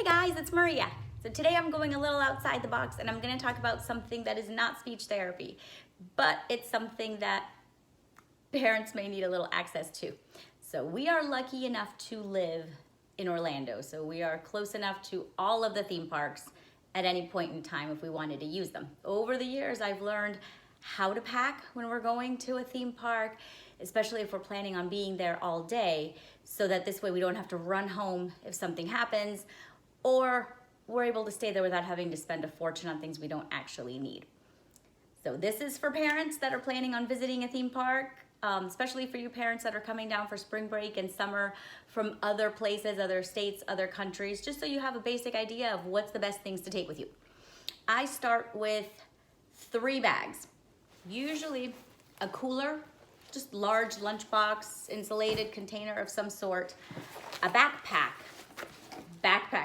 Hey guys, it's Maria. So today I'm going a little outside the box and I'm going to talk about something that is not speech therapy, but it's something that parents may need a little access to. So we are lucky enough to live in Orlando. So we are close enough to all of the theme parks at any point in time if we wanted to use them. Over the years, I've learned how to pack when we're going to a theme park, especially if we're planning on being there all day, so that this way we don't have to run home if something happens, or we're able to stay there without having to spend a fortune on things we don't actually need. So this is for parents that are planning on visiting a theme park, especially for you parents that are coming down for spring break and summer from other places, other states, other countries, just so you have a basic idea of what's the best things to take with you. I start with 3 bags, usually a cooler, just large lunchbox, insulated container of some sort, a backpack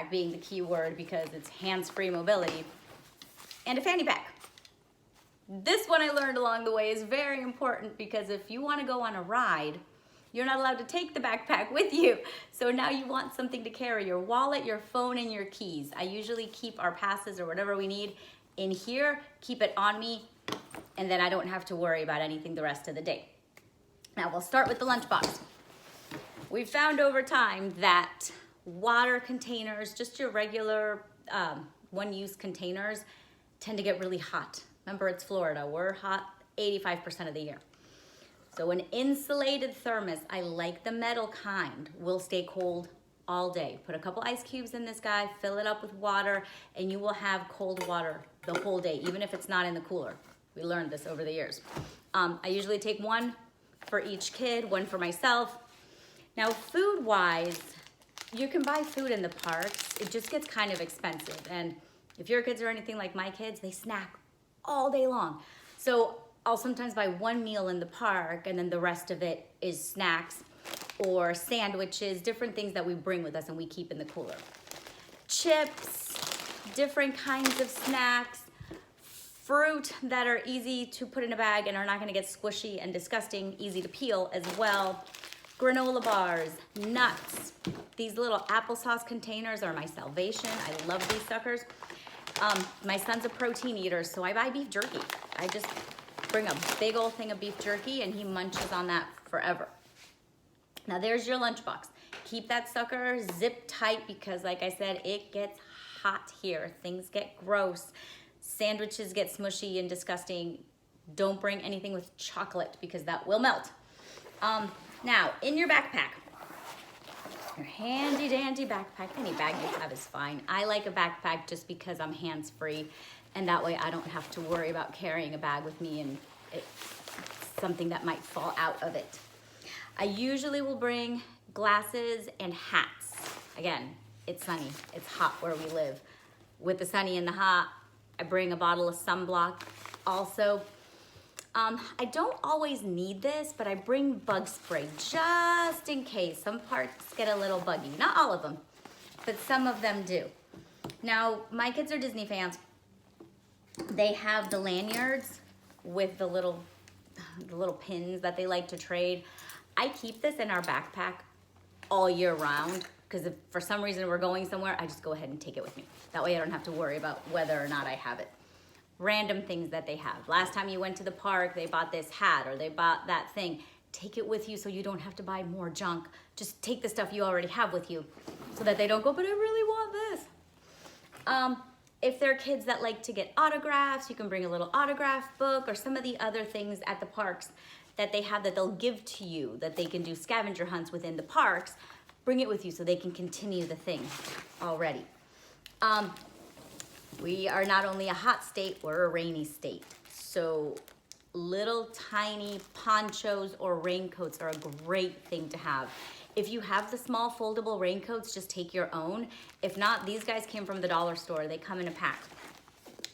being the key word because it's hands-free mobility, and a fanny pack. This one I learned along the way is very important because if you want to go on a ride, you're not allowed to take the backpack with you. So now you want something to carry, your wallet, your phone, and your keys. I usually keep our passes or whatever we need in here, keep it on me, and then I don't have to worry about anything the rest of the day. Now we'll start with the lunchbox. We've found over time that water containers, just your regular one-use containers, tend to get really hot. Remember, it's Florida. We're hot 85% of the year. So an insulated thermos, I like the metal kind, will stay cold all day. Put a couple ice cubes in this guy, fill it up with water, and you will have cold water the whole day, even if it's not in the cooler. We learned this over the years. I usually take one for each kid, one for myself. Now, food-wise, you can buy food in the parks. It just gets kind of expensive. And if your kids are anything like my kids, they snack all day long. So I'll sometimes buy one meal in the park and then the rest of it is snacks or sandwiches, different things that we bring with us and we keep in the cooler. Chips, different kinds of snacks, fruit that are easy to put in a bag and are not gonna get squishy and disgusting, easy to peel as well. Granola bars, nuts. These little applesauce containers are my salvation. I love these suckers. My son's a protein eater, so I buy beef jerky. I just bring a big old thing of beef jerky and he munches on that forever. Now there's your lunchbox. Keep that sucker zip tight because like I said, it gets hot here. Things get gross. Sandwiches get smushy and disgusting. Don't bring anything with chocolate because that will melt. Now, in your backpack, your handy dandy backpack, any bag you have is fine. I like a backpack just because I'm hands-free and that way I don't have to worry about carrying a bag with me and something that might fall out of it. I usually will bring glasses and hats. Again, it's sunny, it's hot where we live. With the sunny and the hot, I bring a bottle of sunblock also. I don't always need this, but I bring bug spray just in case. Some parts get a little buggy. Not all of them, but some of them do. Now, my kids are Disney fans. They have the lanyards with the little pins that they like to trade. I keep this in our backpack all year round because if for some reason we're going somewhere, I just go ahead and take it with me. That way I don't have to worry about whether or not I have it. Random things that they have. Last time you went to the park, they bought this hat or they bought that thing. Take it with you so you don't have to buy more junk. Just take the stuff you already have with you so that they don't go, but I really want this. If they're kids that like to get autographs, you can bring a little autograph book or some of the other things at the parks that they have that they'll give to you, that they can do scavenger hunts within the parks. Bring it with you so they can continue the thing already. We are not only a hot state, we're a rainy state. So little tiny ponchos or raincoats are a great thing to have. If you have the small foldable raincoats, just take your own. If not, these guys came from the dollar store. They come in a pack.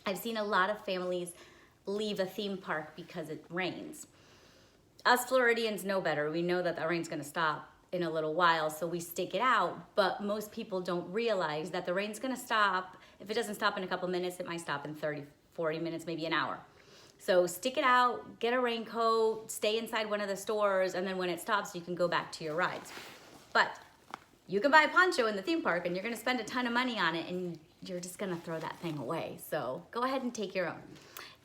I've seen a lot of families leave a theme park because it rains. Us Floridians know better. We know that the rain's gonna stop in a little while, so we stick it out, but most people don't realize that the rain's gonna stop. If it doesn't stop in a couple minutes, it might stop in 30, 40 minutes, maybe an hour. So stick it out, get a raincoat, stay inside one of the stores, and then when it stops, you can go back to your rides. But You can buy a poncho in the theme park and you're gonna spend a ton of money on it and you're just gonna throw that thing away. So go ahead and take your own.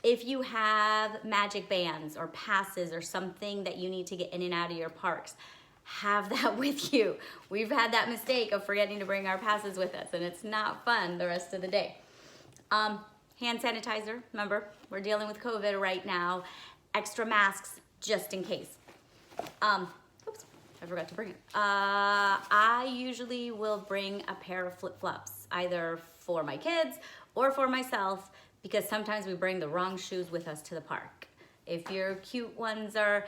If you have magic bands or passes or something that you need to get in and out of your parks, have that with you. We've had that mistake of forgetting to bring our passes with us and it's not fun the rest of the day. Hand sanitizer, remember, we're dealing with COVID right now. Extra masks just in case. Oops, I forgot to bring it. I usually will bring a pair of flip-flops, either for my kids or for myself, because sometimes we bring the wrong shoes with us to the park. If your cute ones are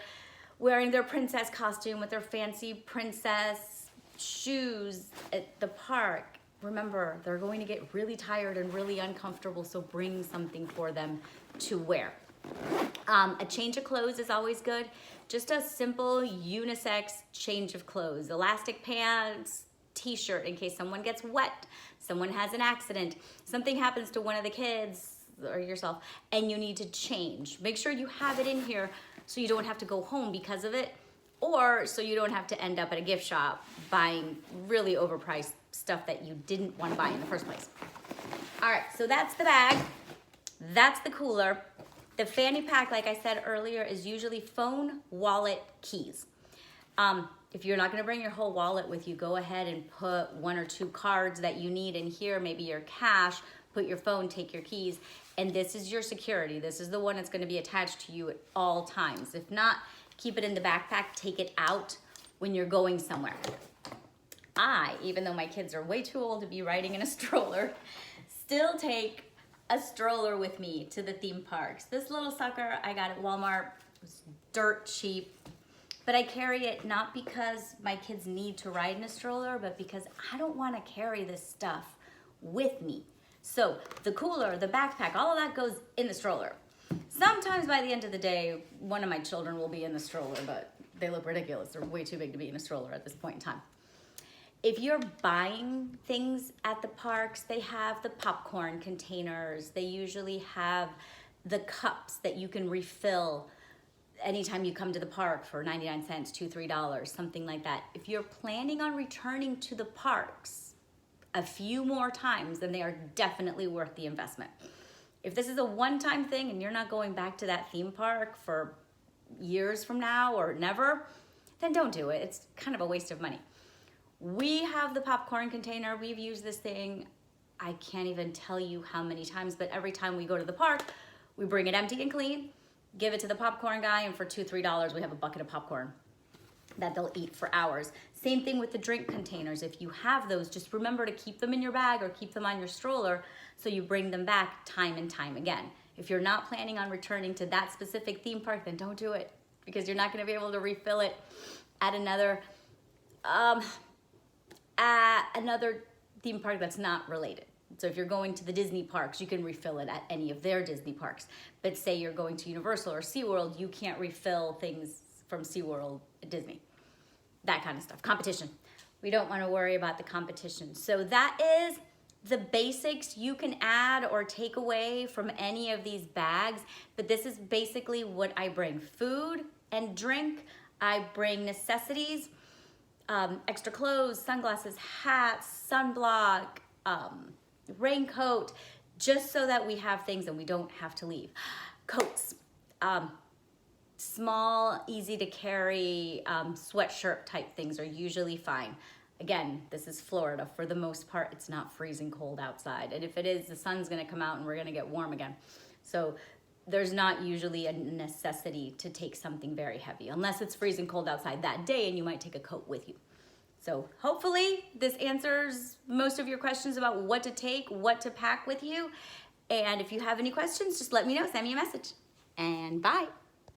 wearing their princess costume with their fancy princess shoes at the park, remember, they're going to get really tired and really uncomfortable, so bring something for them to wear. A change of clothes is always good. Just a simple unisex change of clothes. Elastic pants, t-shirt in case someone gets wet, someone has an accident, something happens to one of the kids or yourself and you need to change. Make sure you have it in here so you don't have to go home because of it, or so you don't have to end up at a gift shop buying really overpriced stuff that you didn't want to buy in the first place. All right, so that's the bag. That's the cooler. The fanny pack, like I said earlier, is usually phone, wallet, keys. If you're not gonna bring your whole wallet with you, go ahead and put 1 or 2 cards that you need in here, maybe your cash, put your phone, take your keys, and this is your security. This is the one that's gonna be attached to you at all times. If not, keep it in the backpack, take it out when you're going somewhere. I, even though my kids are way too old to be riding in a stroller, still take a stroller with me to the theme parks. This little sucker I got at Walmart. It was dirt cheap, but I carry it not because my kids need to ride in a stroller, but because I don't want to carry this stuff with me. So the cooler, the backpack, all of that goes in the stroller. Sometimes by the end of the day, one of my children will be in the stroller, but they look ridiculous. They're way too big to be in a stroller at this point in time. If you're buying things at the parks, they have the popcorn containers. They usually have the cups that you can refill anytime you come to the park for 99 cents, $2, $3, something like that. If you're planning on returning to the parks a few more times, then they are definitely worth the investment. If this is a one-time thing and you're not going back to that theme park for years from now or never, then don't do it. It's kind of a waste of money. We have the popcorn container. We've used this thing, I can't even tell you how many times, but every time we go to the park, we bring it empty and clean, give it to the popcorn guy, and for $2, $3, we have a bucket of popcorn that they'll eat for hours. Same thing with the drink containers. If you have those, just remember to keep them in your bag or keep them on your stroller so you bring them back time and time again. If you're not planning on returning to that specific theme park, then don't do it, because you're not gonna be able to refill it at another theme park that's not related. So if you're going to the Disney parks, you can refill it at any of their Disney parks. But say you're going to Universal or SeaWorld, you can't refill things from SeaWorld at Disney. That kind of stuff. Competition. We don't want to worry about the competition. So that is the basics you can add or take away from any of these bags. But this is basically what I bring. Food and drink. I bring necessities. Extra clothes, sunglasses, hats, sunblock, raincoat, just so that we have things and we don't have to leave. Coats, small, easy to carry, sweatshirt type things are usually fine. Again, this is Florida. For the most part, it's not freezing cold outside. And if it is, the sun's gonna come out and we're gonna get warm again. So there's not usually a necessity to take something very heavy, unless it's freezing cold outside that day and you might take a coat with you. So hopefully this answers most of your questions about what to take, what to pack with you. And if you have any questions, just let me know, send me a message. And bye.